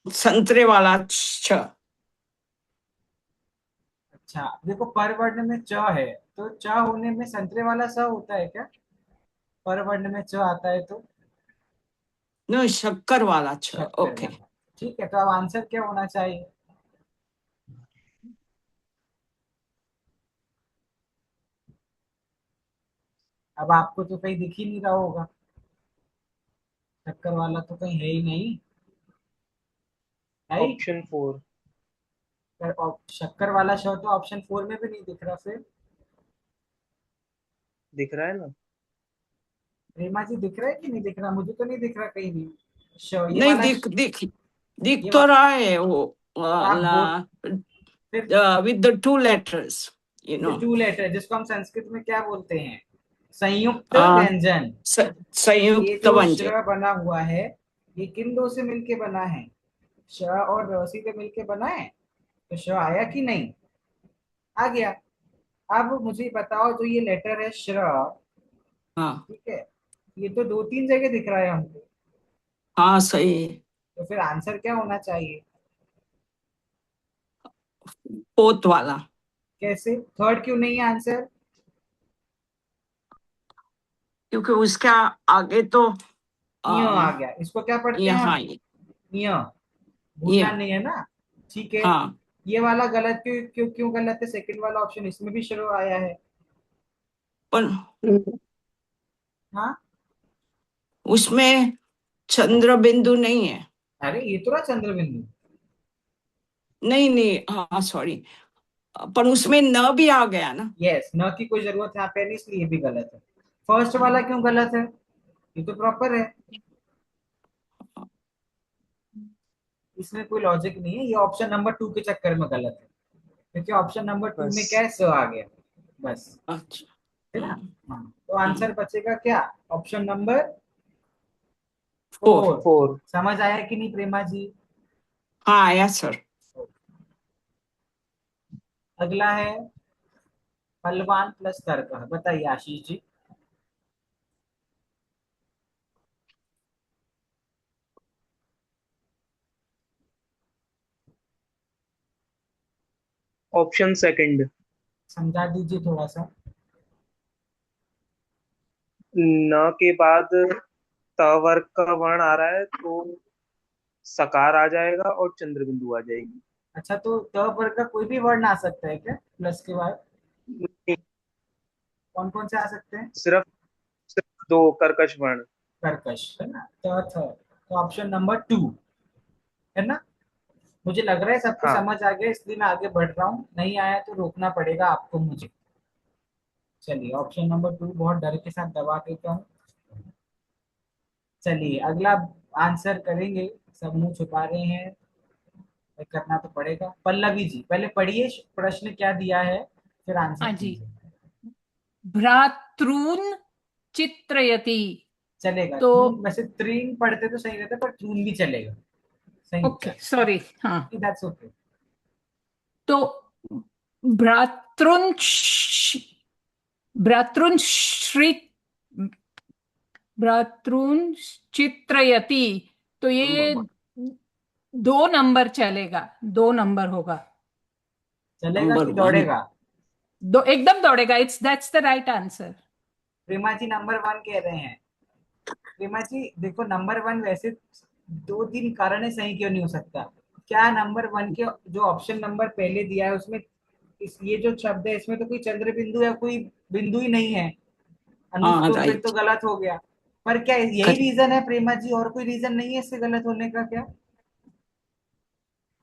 संतरे वाला छ। अच्छा देखो, पर वर्ण में च है, तो च होने में संतरे वाला स होता है क्या? पर वर्ण में च आता है तो न शक्कर वाला छ। शक्कर ओके। वाला। ठीक है, तो अब आंसर क्या होना चाहिए? अब आपको तो कहीं दिख ही नहीं रहा होगा, शक्कर वाला तो कहीं है ही नहीं, है ही? ऑप्शन 4 शक्कर वाला श तो ऑप्शन 4 में भी नहीं दिख रहा फिर। दिख रहा है ना? प्रेमा जी दिख रहा है कि नहीं दिख रहा? मुझे तो नहीं दिख रहा कहीं भी ये नहीं वाला दिख ये तो रहा है वो तो आप बोल फिर with the two letters, you know. Two letter, जिसको हम संस्कृत में क्या बोलते हैं? संयुक्त हाँ, व्यंजन। ये संयुक्त जो व्यंजन। श्र बना हुआ है, ये किन दो से मिलके बना है? श और र से मिलके बना है, तो श आया कि नहीं? आ गया। अब मुझे बताओ, जो ये लेटर है श्र, हाँ ठीक है, ये तो 2-3 जगह दिख रहा है हमको, हाँ सही है। तो फिर आंसर क्या होना चाहिए? पोत वाला। कैसे? थर्ड क्यों नहीं है आंसर? क्योंकि उसका आगे तो य आ गया। इसको क्या पढ़ते हैं हम? यहाँ य। ये भूलना नहीं है ना। ठीक है, हाँ, ये वाला गलत क्यों क्यों क्यों गलत है? सेकंड वाला ऑप्शन, इसमें भी शुरू आया है। पर हाँ, उसमें चंद्र बिंदु नहीं है। अरे ये तो रहा चंद्र बिंदु। नहीं नहीं, हाँ सॉरी, पर उसमें न भी आ गया ना। यस, न की कोई जरूरत यहाँ पे नहीं, इसलिए ये भी गलत है। फर्स्ट वाला क्यों गलत है? ये तो प्रॉपर है, इसमें कोई लॉजिक नहीं है। ये ऑप्शन नंबर 2 के चक्कर में गलत है, क्योंकि ऑप्शन नंबर 2 में क्या बस। है? स आ गया, बस। अच्छा। है ना? हाँ, तो आंसर बचेगा क्या? Option number 4। 4। 4 समझ आया कि नहीं प्रेमा जी? हाँ आया सर। अगला है बलवान प्लस तर्क। बताइए आशीष जी। Option second. समझा दीजिए थोड़ा सा। न के बाद त वर्ग का वर्ण आ रहा है, तो सकार आ जाएगा और चंद्र बिंदु आ जाएगी। अच्छा, तो त वर्ग का कोई भी वर्ण आ सकता है क्या प्लस के बाद? नहीं, कौन कौन से आ सकते हैं? सिर्फ सिर्फ दो कर्कश वर्ण। कर्कश, है ना? तो ऑप्शन नंबर 2 है ना? मुझे लग रहा है सबको हाँ। समझ आ गया, इसलिए मैं आगे बढ़ रहा हूँ। नहीं आया तो रोकना पड़ेगा आपको मुझे। चलिए, ऑप्शन नंबर 2 बहुत डर के साथ दबा देता हूँ। चलिए अगला आंसर करेंगे। सब मुंह छुपा रहे हैं, करना तो पड़ेगा। पल्लवी जी पहले पढ़िए, प्रश्न क्या दिया है, फिर आंसर हाँ जी। कीजिए। भ्रातॄन चित्रयति। चलेगा तो वैसे त्रीन पढ़ते तो सही रहता, पर ट्रून भी चलेगा। Okay, sorry. हाँ, दैट्स ओके। तो भ्रातृन भ्रातृन श्री भ्रातृन चित्रयति, तो ये 2 नंबर चलेगा, 2 नंबर होगा। चलेगा नंबर कि 1। दौड़ेगा? एकदम दौड़ेगा। That's the right answer. Prema ji number 1 कह रहे हैं। प्रेमा जी देखो, नंबर 1 वैसे 2-3 कारण है सही क्यों नहीं हो सकता। क्या नंबर 1 के जो ऑप्शन नंबर पहले दिया है उसमें ये जो शब्द है, इसमें तो कोई चंद्र बिंदु या कोई बिंदु ही नहीं है अनुज, हाँ तो फिर तो राइट। गलत हो गया। पर क्या यही रीजन है प्रेमा जी? और कोई रीजन नहीं है इससे गलत होने का क्या?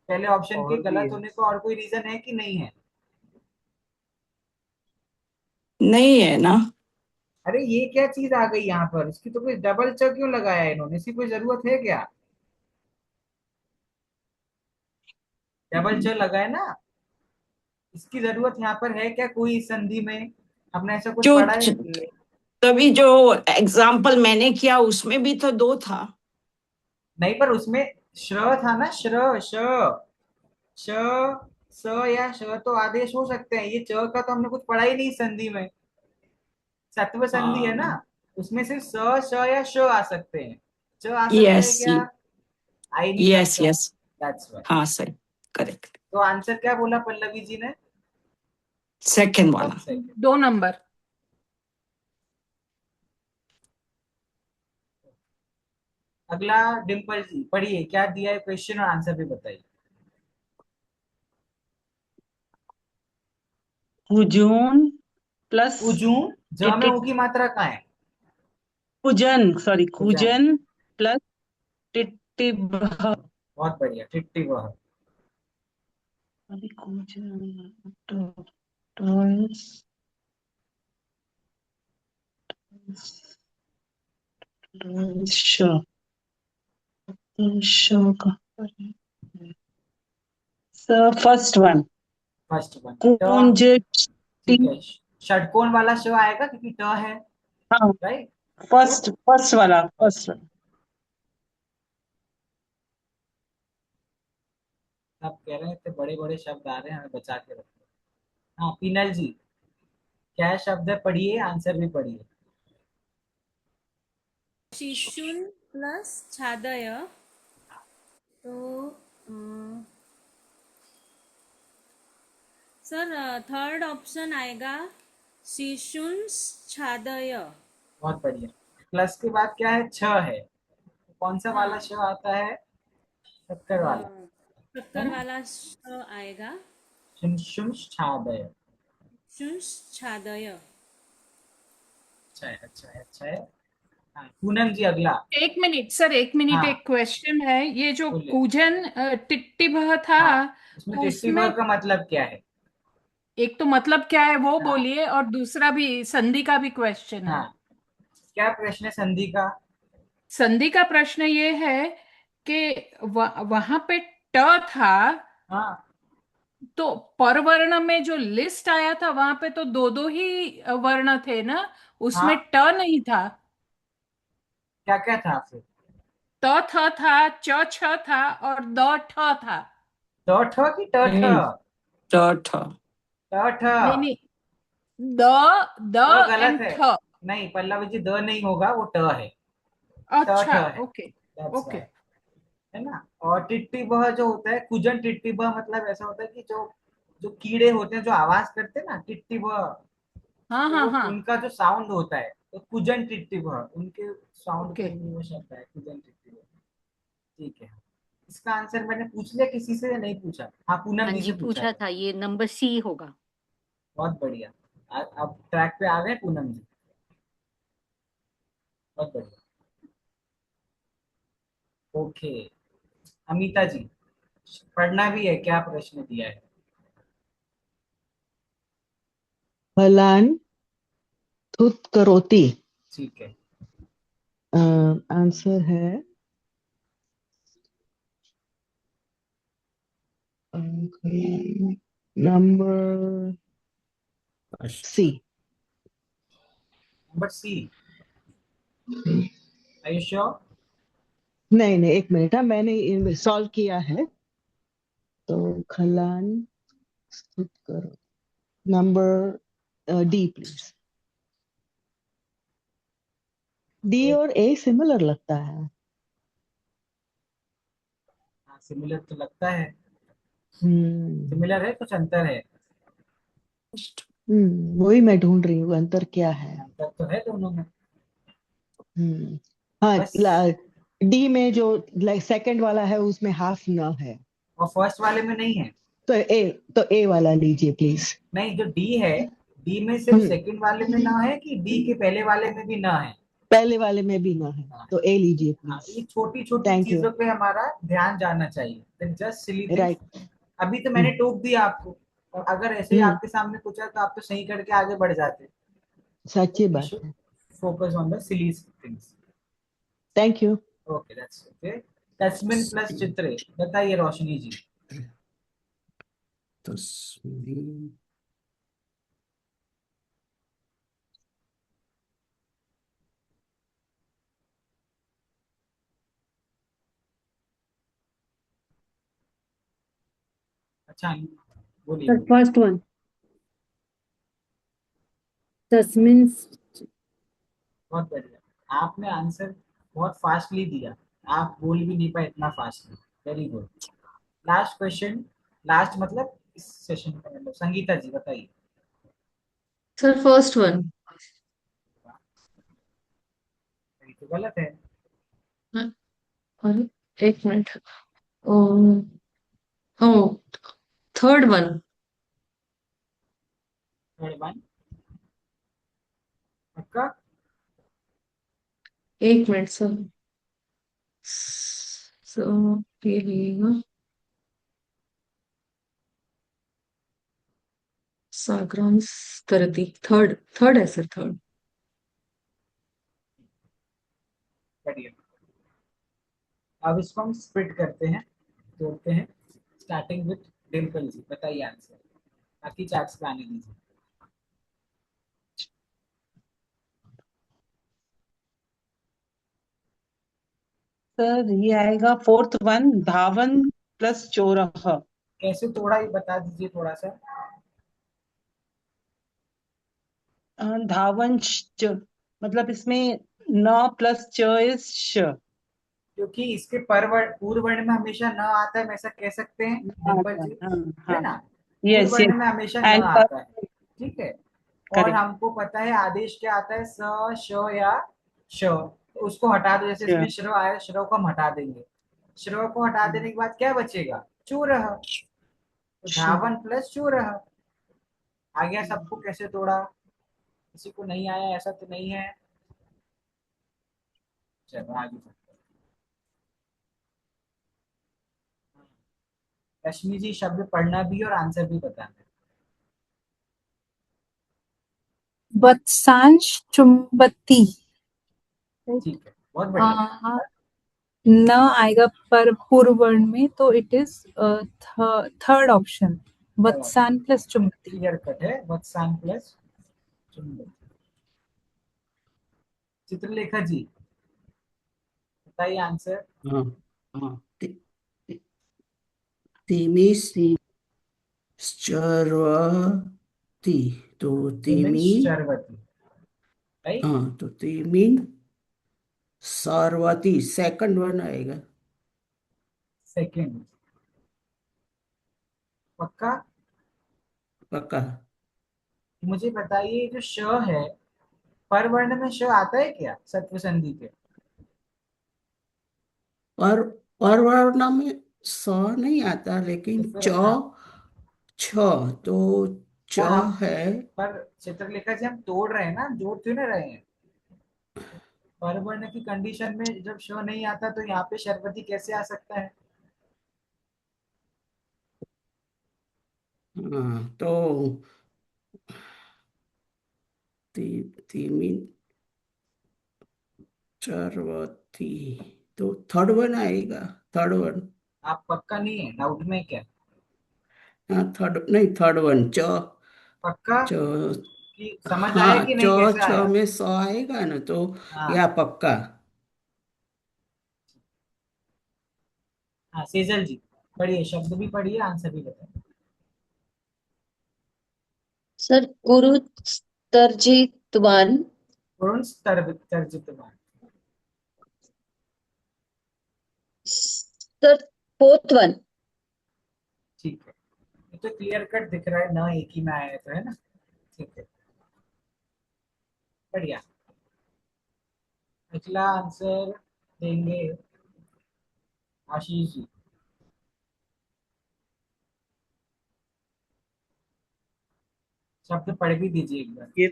पहले ऑप्शन के और भी गलत है। होने का और कोई रीजन है कि नहीं है? नहीं है ना। अरे ये क्या चीज आ गई यहाँ पर? इसकी तो कोई डबल च क्यों लगाया है इन्होंने? इसकी कोई जरूरत है क्या? डबल च लगाए ना, इसकी जरूरत यहाँ पर है क्या कोई इस संधि में? हमने ऐसा कुछ जो पढ़ा है? नहीं, तभी जो एग्जाम्पल मैंने किया उसमें भी तो 2 था। नहीं, पर उसमें श्र था ना, श्र श श स या श तो आदेश हो सकते हैं। ये च का तो हमने कुछ पढ़ा ही नहीं संधि में। सत्व संधि है ना, हाँ, उसमें सिर्फ स श या श आ सकते हैं। च आ सकता है यस, क्या? आ ही नहीं यस, सकता। Yes, that's why. हाँ सही, करेक्ट। तो आंसर क्या बोला पल्लवी जी ने? सेकंड वाला। सेकंड। 2 नंबर। अगला डिम्पल जी पढ़िए, क्या दिया है क्वेश्चन और आंसर भी बताइए। कुजून प्लस उजून, ज में ऊ की मात्रा कहाँ है? कुजन, सॉरी, कुजन। कुजन प्लस टिटिबह। बहुत बढ़िया, टिट्टी वह। अभी कुजन टॉस श श का फर्स्ट वन फर्स्ट वन ट। कुंज। ठीक है, षटकोण वाला श आएगा क्योंकि ट है, हाँ, राइट। फर्स्ट वाला, फर्स्ट वाला। आप कह रहे थे बड़े बड़े शब्द आ रहे हैं, हमें बचा के रखो। हाँ पीनल जी, क्या शब्द है, पढ़िए, आंसर भी पढ़िए। शिशुन प्लस छादय, तो सर थर्ड ऑप्शन आएगा शिशुन छादय। बहुत बढ़िया। प्लस के बाद क्या है? छ है। कौन सा वाला हाँ, श आता है? शक्कर वाला, है शक्कर ना। वाला श आएगा। शुम छादय। शुन छादय। अच्छा है, अच्छा है, अच्छा है। हाँ पूनम जी अगला। 1 मिनट सर, 1 मिनट, हाँ एक क्वेश्चन है। ये जो बोलिए। कूजन टिट्टिभह था, हाँ, उसमें तो टिट्टी ब उसमें का मतलब क्या है? एक तो मतलब क्या है वो हाँ बोलिए, और दूसरा भी संधि का भी क्वेश्चन हाँ, है। क्या प्रश्न है संधि का? संधि का प्रश्न ये है कि वहां पे ट था, हाँ तो परवर्ण में जो लिस्ट आया था वहां पे तो दो दो ही वर्ण थे ना, उसमें हाँ, ट नहीं था। क्या क्या था फिर? त थ था, च छ था, और द ठ था। ट ठ की ट ठ? नहीं, ट ठ। ट ठ। नहीं नहीं, द द ट गलत एंड है। ठ। नहीं पल्लवी जी, द नहीं होगा, वो ट है। ट ठ अच्छा, है। ओके। That's okay. राइट। है ना। और टिट्टी बह जो होता है, कुजन टिट्टी बह मतलब ऐसा होता है कि जो जो कीड़े होते हैं जो आवाज करते हैं ना, टिट्टी बह, हाँ तो हाँ वो हाँ। उनका जो साउंड होता है, तो कुजन टिट्टी बह, उनके साउंड ओके। के लिए वो शब्द है कुजन टिट्टी बह। ठीक है। इसका आंसर मैंने पूछ लिया किसी से या नहीं पूछा? हाँ पूनम हाँ जी जी, से पूछा पूछा था। था, ये नंबर सी होगा। बहुत बढ़िया। अब ट्रैक पे आ गए पूनम जी। बहुत बढ़िया। ओके। अमिता जी, पढ़ना भी है, क्या प्रश्न दिया है? फलान थुत करोति। ठीक है। आंसर है number C. Number C. Are you sure? नहीं नहीं, 1 मिनट, हाँ मैंने सॉल्व किया है। तो खलान स्तुत करो, नंबर डी प्लीज। डी और ए सिमिलर लगता है। हाँ सिमिलर तो लगता है। हम्म। सिमिलर है, कुछ अंतर है। वही मैं ढूंढ रही हूँ, अंतर क्या है। अंतर तो है दोनों में। हम्म। हाँ, बस। डी में जो लाइक सेकंड वाला है उसमें हाफ न है। और फर्स्ट वाले में नहीं है। तो ए वाला लीजिए प्लीज। नहीं, जो डी है, डी में सिर्फ हम्म। सेकंड वाले में ना है कि डी के पहले वाले में भी ना है? पहले वाले में भी ना है, हाँ। तो ए लीजिए हाँ, प्लीज। ये छोटी छोटी थैंक यू। चीजों पे हमारा ध्यान जाना चाहिए, जस्ट सिली थिंग्स। राइट। अभी तो मैंने टोक दिया आपको, और अगर ऐसे ही हम्म। आपके सामने पूछा तो आप तो सही करके आगे बढ़ जाते। सच्ची वी बात शुड है। Focus on the silly things. Thank you. Okay, that's okay. तस्मिन प्लस चित्रे, बताइए रोशनी जी। तस्वीर। अच्छा बोलिए सर बोलिए। फर्स्ट वन तस्मिन बहुत बढ़िया, आपने आंसर बहुत फास्टली दिया, आप बोल भी नहीं पाए इतना fastly. Very good. Last question, last मतलब इस सेशन का मतलब, संगीता जी बताइए। सर फर्स्ट वन ये तो गलत है। अरे एक मिनट ओ ओ थर्ड वन थर्ड वन पक्का? एक मिनट सर सो ये रहेगा सागराम तरती थर्ड थर्ड है सर थर्ड बढ़िया। अब इसको हम स्प्लिट करते हैं, जोड़ते हैं। स्टार्टिंग विथ डिम्पल जी, बताइए आंसर, बाकी चार्ट्स पे आने दीजिए। सर ये आएगा फोर्थ वन, धावन प्लस चोरह। कैसे तोड़ा ये बता दीजिए थोड़ा सा। धावन मतलब इसमें न प्लस च इज श। क्योंकि इसके पूर्व वर्ण में हमेशा न आता है, हम ऐसा कह सकते हैं डिम्पल जी, हाँ है हाँ। ना? पूर्व यस यस। वर्ण में हमेशा न एंड आता है, ठीक है। और करेक्ट। हमको पता है आदेश क्या आता है, स श या श, तो उसको हटा दो। जैसे इसमें श्रव आया, श्रव को हम हटा देंगे। श्रव को हटा देने के बाद क्या बचेगा, चूरह। तो धावन प्लस चूरह आ गया। सबको कैसे तोड़ा, किसी को नहीं आया ऐसा तो नहीं है। चलो आगे बढ़ते हैं। रश्मि जी शब्द पढ़ना भी और आंसर भी बताना है। वत्सांश चुंबती। ठीक है, बहुत बढ़िया। न आएगा पर पूर्व वर्ण में, तो इट इज थर्ड ऑप्शन, वत्सान प्लस चुंबती। क्लियर कट है, वत्सान प्लस चुंबक। चित्रलेखा जी बताइए आंसर। हाँ हाँ तिमी चरवती तो तिमी चरवती, राइट। हाँ तो तिमी सारवती सेकंड वन आएगा। सेकंड पक्का? पक्का। मुझे बताइए जो श है, पर वर्ण में श आता है क्या सत्व संधि के? पर परवर्ण में स नहीं आता, लेकिन तो फिर च छ तो च क्या हम, है। पर चित्रलेखा जी हम तोड़ रहे हैं ना, जोड़ क्यों नहीं रहे हैं? पर वर्ण की कंडीशन में जब श नहीं आता तो यहाँ पे शर्वती कैसे आ सकता है? हाँ तो तिमी चरवती तो थर्ड वन आएगा। Third one. आप पक्का नहीं है, डाउट में क्या? हाँ थर्ड नहीं, थर्ड वन च पक्का च कि समझ आया हाँ कि च नहीं, कैसे छ आया? में स आएगा ना, तो हाँ या पक्का। हाँ, सेजल जी पढ़िए, शब्द भी पढ़िए, आंसर भी बताइए। सर गुरु तर्जितवान पूर्ण तर्जुमान। सर फोर्थ वन ठीक है, ये तो क्लियर कट दिख रहा है ना, एक ही में आया है तो, है ना? ठीक है, बढ़िया। अगला आंसर देंगे आशीष जी। शब्द पढ़ भी दीजिए एक बार, ये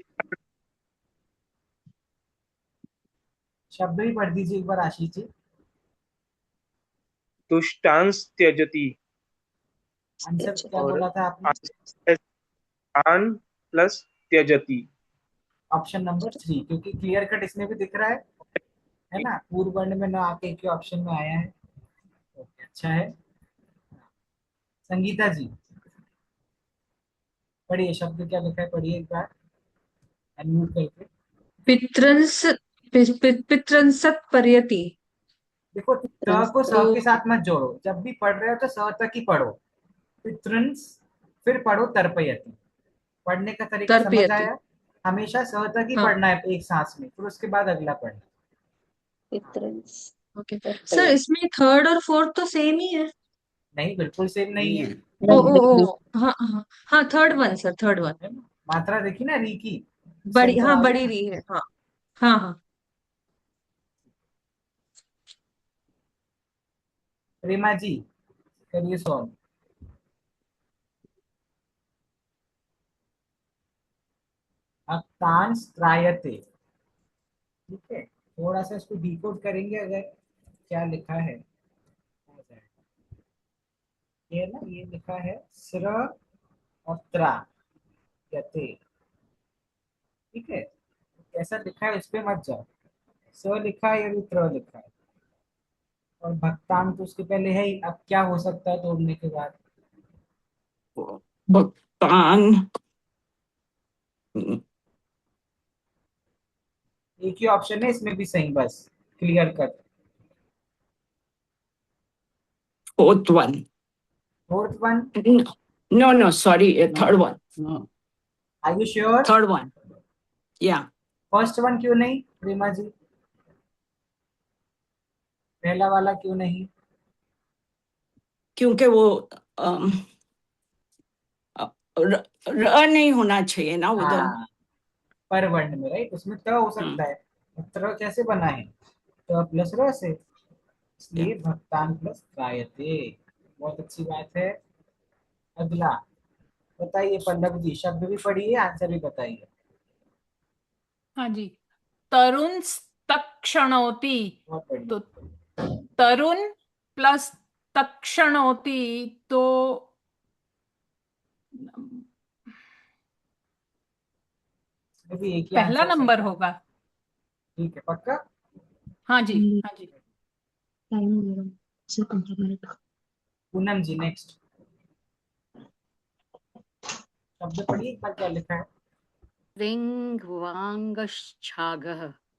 शब्द भी पढ़ दीजिए एक बार आशीष जी। दुष्टांस त्यजति आंसर क्या और बोला था आपने? आन प्लस त्यजति। ऑप्शन नंबर 3, क्योंकि क्लियर कट इसमें भी दिख रहा है ना, पूर्व वर्ण में ना आके एक ही ऑप्शन में आया है। ओके, अच्छा है। संगीता जी पढ़िए, शब्द क्या लिखा है पढ़िए एक बार, अनम्यूट करके। पितृंस पितृंसत पर्यति। देखो, त को स के साथ मत जोड़ो, जब भी पढ़ रहे हो तो स तक ही पढ़ो। पितृंस, फिर पढ़ो तर्पयति। पढ़ने का तरीका समझ तर्पयति। आया? हमेशा स तक ही हाँ। पढ़ना है एक सांस में, फिर उसके बाद अगला पढ़ना। पितृंस। ओके सर, इसमें थर्ड और फोर्थ तो सेम ही है। नहीं, बिल्कुल सेम नहीं है। ओ ओ ओ हाँ हाँ हाँ, third one sir, third one. है ना? मात्रा देखी ना री की, बड़ी, सेंटर हाँ आ बड़ी गया। री है, हाँ हाँ हाँ। प्रेमा जी करिए सॉल्व। अक्तांश त्रायते। ठीक है, थोड़ा सा इसको डिकोड करेंगे अगर क्या लिखा है। ये ना, ये लिखा है स्र और त्रा यते। ठीक है, कैसा लिखा है इस पे मत जाओ। स लिखा है या त्र लिखा है, और भक्तान तो उसके पहले है ही। अब क्या हो सकता है तोड़ने के बाद? भक्तान। एक ही ऑप्शन है इसमें भी सही, बस clear cut. Fourth one. Fourth one? No no sorry, third one. Are you sure? Third one, yeah. First one क्यों नहीं प्रेमा जी? पहला वाला क्यों नहीं? क्योंकि वो अम, र नहीं होना चाहिए ना उधर। हाँ, पर वर्ण में, राइट, उसमें त हो सकता है। त्र कैसे बना है? त प्लस र से, इसलिए भक्तान प्लस त्रायते। बहुत अच्छी बात है। अगला बताइए पल्लव जी, शब्द भी पढ़िए, आंसर भी बताइए। हाँ जी, तरुण तक्षणोति। बहुत बढ़िया। तो तरुण प्लस तक्षणोति तो अभी एक ही पहला आंसर नंबर सही है। होगा। ठीक है, पक्का? हाँ जी, हाँ जी। पूनम जी नेक्स्ट। शब्द पढ़िए एक बार, क्या लिखा है? श्रृंगवांगश्छागः।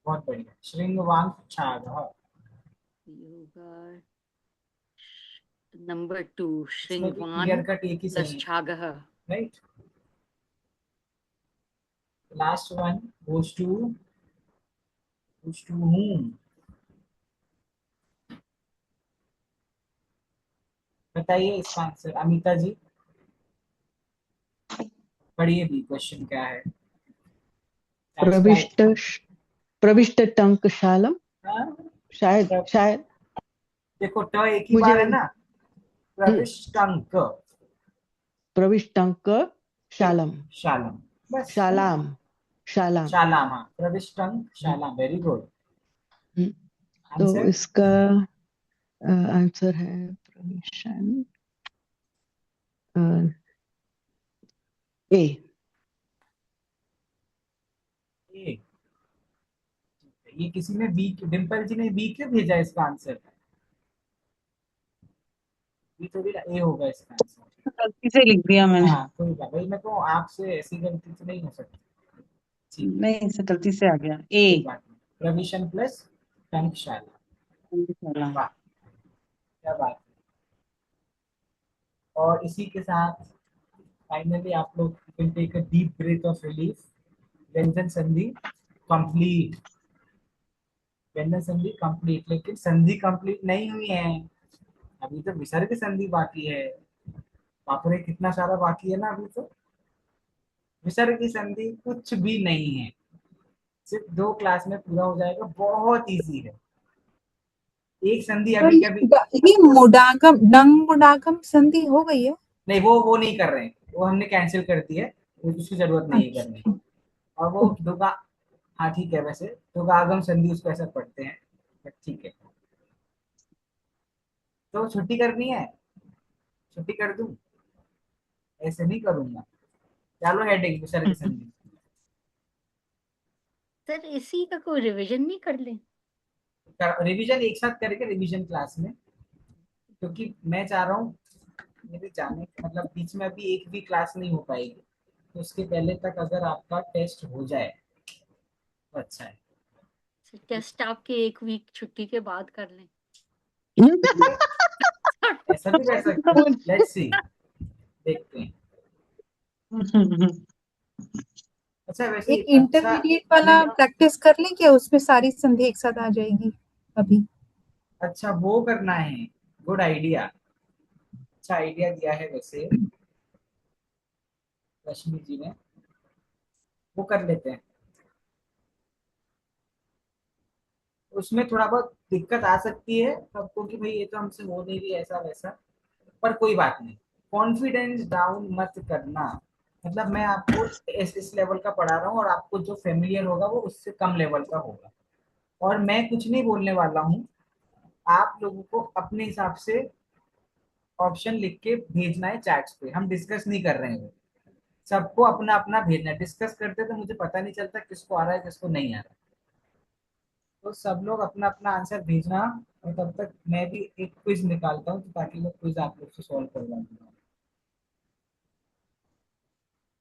बहुत बढ़िया, श्रृंगवांग छागः। योगा नंबर 2, इसमें भी श्रृंगवान क्लियर कट एक ही प्लस सही है, छागः। Right. Last one goes to whom? बताइए इसका आंसर अमिता जी। पढ़िए भी, क्वेश्चन क्या है? प्रविष्ट प्रविष्ट टंकशालम। हाँ? शायद शायद देखो ट एक ही मुझे बार है ना। प्रविष्टंक। प्रविष्टंक शालम। शालम, बस। शालाम शालाम। शालाम, हाँ, प्रविष्टंक शालाम, वेरी गुड। तो आंसर? इसका आंसर है प्रविशन ए। ए। ये किसी ने बी, डिम्पल जी ने बी क्यों भेजा इसका आंसर? बी थोड़ी ना, ए होगा इसका आंसर। गलती से लिख दिया मैंने। हाँ कोई बात भाई, मैं तो आपसे ऐसी गलती तो नहीं हो सकती। ठीक है, नहीं, इसे गलती से आ गया ए। कोई बात नहीं। प्रविशन प्लस टंकशाला। वाह, क्या बात है। और इसी के साथ फाइनली आप लोग can take a deep breath of relief. व्यंजन संधि कंप्लीट। व्यंजन संधि कंप्लीट, लेकिन संधि कंप्लीट नहीं हुई है, अभी तो विसर्ग संधि बाकी है। बाप रे, कितना सारा बाकी है ना अभी तो। विसर्ग की संधि कुछ भी नहीं है, सिर्फ 2 क्लास में पूरा हो जाएगा, बहुत इजी है। एक संधि तो अभी कभी ये मुडागम, डंग मुडागम संधि हो गई है? नहीं, वो नहीं कर रहे हैं, वो हमने कैंसिल कर दी है, उसकी जरूरत नहीं है करने की। और वो दुगा, हाँ ठीक है, वैसे दुगागम संधि उसको ऐसा पढ़ते हैं, बट ठीक है। तो छुट्टी करनी है, छुट्टी कर दूं? ऐसे नहीं करूंगा। चलो हेडेक विसर्ग संधि। सर इसी का कोई रिवीजन नहीं कर लें? रिवीजन एक साथ करेंगे रिवीजन क्लास में, क्योंकि मैं चाह रहा हूँ मेरे जाने मतलब बीच में अभी एक भी क्लास नहीं हो पाएगी, तो उसके पहले तक अगर आपका टेस्ट हो जाए तो अच्छा है। टेस्ट आपके 1 वीक छुट्टी के बाद कर लें। ऐसा भी कर सकते हैं, लेट्स सी। देखते हैं। अच्छा वैसे एक अच्छा इंटरमीडिएट वाला नहीं, प्रैक्टिस कर लें क्या? उसमें सारी संधि एक साथ आ जाएगी अभी। अच्छा वो करना है, गुड आइडिया, अच्छा आइडिया दिया है वैसे रश्मि जी ने, वो कर लेते हैं। उसमें थोड़ा बहुत दिक्कत आ सकती है सबको कि भाई ये तो हमसे हो नहीं रही ऐसा वैसा, पर कोई बात नहीं, कॉन्फिडेंस डाउन मत करना। मतलब मैं आपको इस लेवल का पढ़ा रहा हूँ और आपको जो फेमिलियर होगा वो उससे कम लेवल का होगा, और मैं कुछ नहीं बोलने वाला हूँ, आप लोगों को अपने हिसाब से ऑप्शन लिख के भेजना है चैट्स पे, हम डिस्कस नहीं कर रहे हैं, सबको अपना अपना भेजना है। डिस्कस करते तो मुझे पता नहीं चलता किसको आ रहा है किसको नहीं आ रहा, तो सब लोग अपना अपना आंसर भेजना, और तब तक मैं भी एक क्विज निकालता हूँ ताकि वो क्विज आप लोग से सॉल्व करवा दूंगा।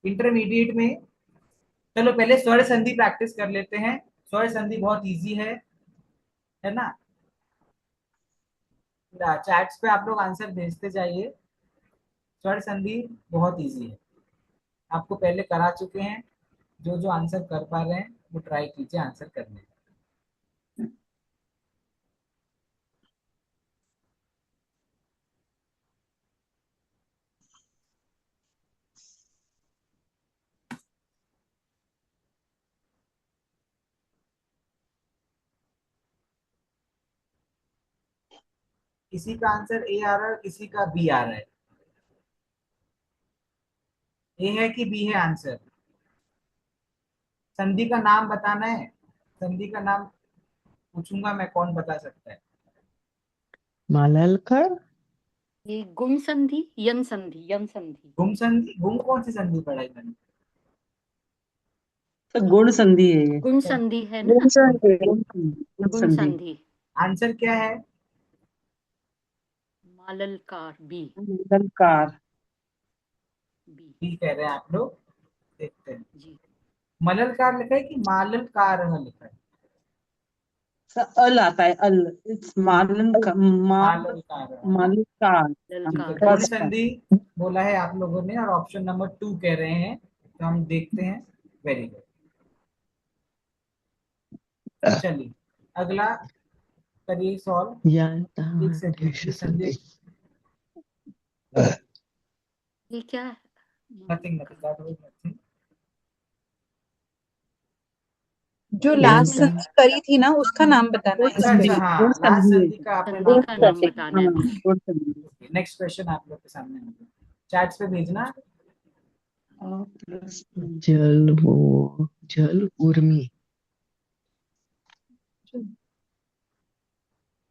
इंटरमीडिएट में चलो पहले स्वर संधि प्रैक्टिस कर लेते हैं, स्वर संधि बहुत इजी है ना। चैट्स पे आप लोग आंसर भेजते जाइए, स्वर संधि बहुत इजी है, आपको पहले करा चुके हैं, जो जो आंसर कर पा रहे हैं वो ट्राई कीजिए आंसर करने का। किसी का आंसर ए आ रहा है, किसी का बी आ रहा है, ए है कि बी है आंसर? संधि का नाम बताना है, संधि का नाम पूछूंगा मैं, कौन बता सकता है? माललकर। ये गुण संधि, यन संधि, यन संधि। गुम संधि, गुम कौन सी संधि पढ़ाई मैंने? तो गुण संधि है ये। गुण संधि है गुण ना, संधि। गुण गुण संधि। संधि। आंसर क्या है? माललकार, बी। अलंकार। बी बी कह रहे हैं आप लोग, देखते हैं। जी। मललकार लिखा है कि माललकार लिखा है? अल आता है, अल, इट्स मालन का माललकार, मालकार। ठीक है। ललकार। गुण फर्स्ट का। संधि बोला है आप लोगों ने और ऑप्शन नंबर 2 कह रहे हैं, तो हम देखते हैं। वेरी गुड, चलिए अगला करिए सॉल्व। जानता एक हूँ सेकेंड देश ये संधि, संधि। ये क्या है? Nothing nothing. जो ये लास्ट इसमें जानता संधि करी थी ना उसका नाम बताना गुण है अच्छा संधि, अच्छा, इसमें। गुण हाँ लास्ट संधि है। संधि का आपने संधि नाम का बताया, नाम ठीक बताना हाँ, है। गुण संधि। है। नेक्स्ट क्वेश्चन आप लोग के सामने होगा, चैट्स पे भेजना। जल वो जल उर्मी।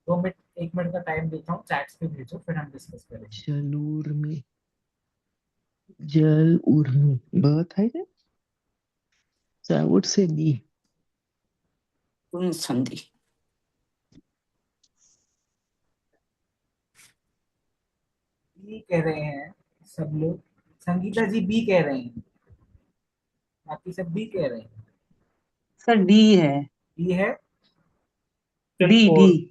2 मिनट 1 मिनट का टाइम देता हूँ, चैट्स पे भेजो फिर हम डिस्कस करेंगे। जल उर्मी, जल उर्मी बहुत है क्या? So I would say B. गुण संधि। बी कह रहे हैं सब लोग, संगीता जी बी कह रहे हैं, बाकी सब बी कह रहे हैं। सर डी है, बी है, डी डी।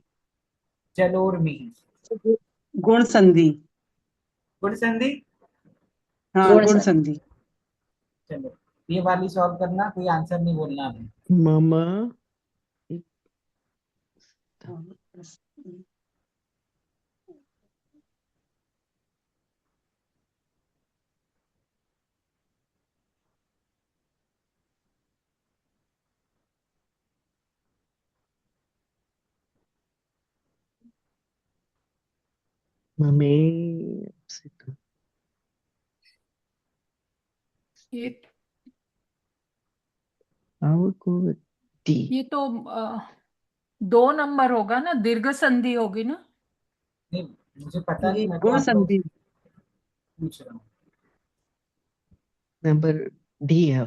जलोर्मी, गुण संधि। गुण संधि। हाँ, गुण गुण संधि। संधि। चलो ये वाली सॉल्व करना, कोई आंसर नहीं बोलना हमें। मामा मम्मी से तो ये I would go with D. ये तो 2 नंबर होगा ना, दीर्घ संधि होगी ना। नहीं मुझे पता नहीं, ये मैं तो गुण आप लोग संधि। पूछ रहा हूँ। Number D है।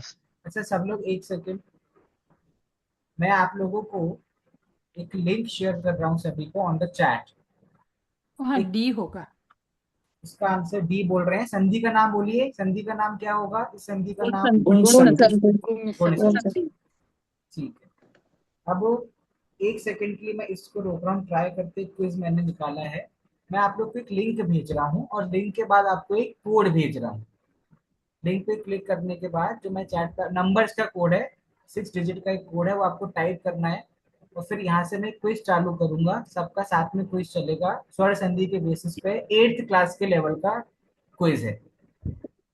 अच्छा सब लोग एक सेकेंड, मैं आप लोगों को एक लिंक शेयर कर रहा हूँ सभी को ऑन द चैट। हाँ, एक डी होगा। इसका आंसर डी बोल रहे हैं, संधि का नाम बोलिए, संधि का नाम क्या होगा इस संधि का गुण नाम? संधि। गुण गुण संधि। संधि। गुण गुण गुण संधि। संधि, संधि। ठीक है। अब 1 सेकेंड के लिए मैं इसको रोक रहा हूँ, ट्राई करते क्विज मैंने निकाला है, मैं आप लोग को एक लिंक भेज रहा हूँ और लिंक के बाद आपको एक कोड भेज रहा हूँ। लिंक पे क्लिक करने के बाद जो मैं चैट का नंबर्स का कोड है, 6 डिजिट का एक कोड है, वो आपको टाइप करना है और फिर यहाँ से मैं क्विज चालू करूंगा। सबका साथ में क्विज चलेगा, स्वर संधि के बेसिस पे 8th क्लास के लेवल का क्विज है।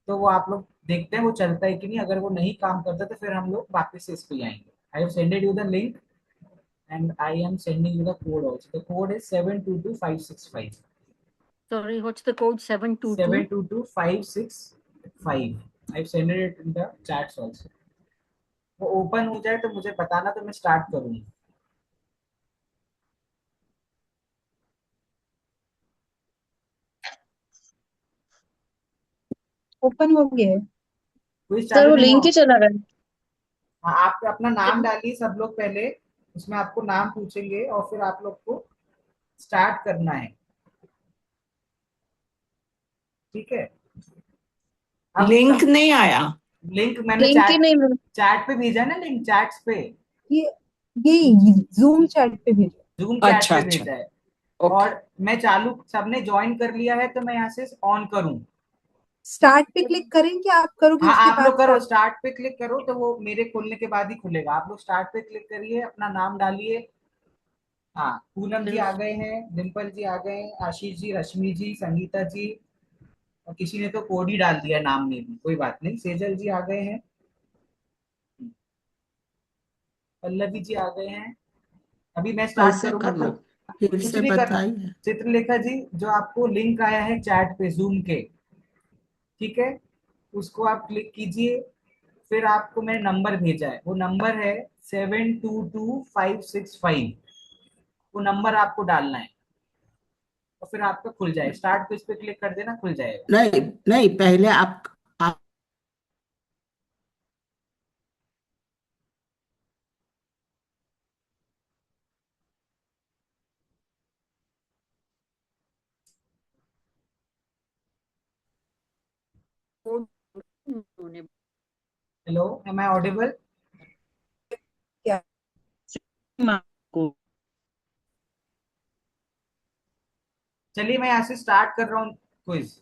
तो वो आप लोग देखते हैं वो चलता है कि नहीं। अगर वो नहीं काम करता तो फिर हम लोग वापस से इस पे आएंगे। I have सेंडेड you the link and I am sending you the code also. The code is 722565. Sorry, what's the code? 722? 722565. I've sent it in the chats also. वो ओपन हो जाए तो मुझे बताना, तो मैं स्टार्ट करूंगी। ओपन हो गया है। कोई सर चालू वो नहीं लिंक हुआ। ही चला रहा है। हाँ, आप अपना नाम डालिए सब लोग पहले, उसमें आपको नाम पूछेंगे और फिर आप लोग को स्टार्ट करना है। ठीक है, अब लिंक नहीं आया। लिंक मैंने लिंक ही नहीं मिला। चैट पे भेजा ना, लिंक चैट्स पे, ये जूम चैट पे भेजा। जूम चैट अच्छा पे अच्छा, भेजा है। ओके। और मैं चालू, सबने ज्वाइन कर लिया है तो मैं यहाँ से ऑन करूँ। स्टार्ट पे क्लिक करें कि आप करोगे हाँ, उसके आप बाद लोग करो, start? स्टार्ट पे क्लिक करो तो वो मेरे खोलने के बाद ही खुलेगा। आप लोग स्टार्ट पे क्लिक करिए, अपना नाम डालिए। हाँ, पूनम जी आ गए हैं, डिम्पल जी आ गए हैं, आशीष जी, रश्मि जी, संगीता जी, और किसी ने तो कोड ही डाल दिया नाम में भी, कोई बात नहीं। सेजल जी आ गए हैं, पल्लवी जी आ गए हैं। अभी मैं स्टार्ट कैसे करूंगा तो करना, फिर कुछ से नहीं करना। बताइए। चित्रलेखा जी, जो आपको लिंक आया है चैट पे जूम के, ठीक है, उसको आप क्लिक कीजिए। फिर आपको मैंने नंबर भेजा है, वो नंबर है 722565। वो नंबर आपको डालना है और फिर आपका खुल जाए। स्टार्ट पे इस पे क्लिक कर देना, खुल जाएगा। नहीं नहीं, पहले आप हेलो, एम आई ऑडिबल? क्या? चलिए मैं यहाँ से स्टार्ट कर रहा हूँ क्विज।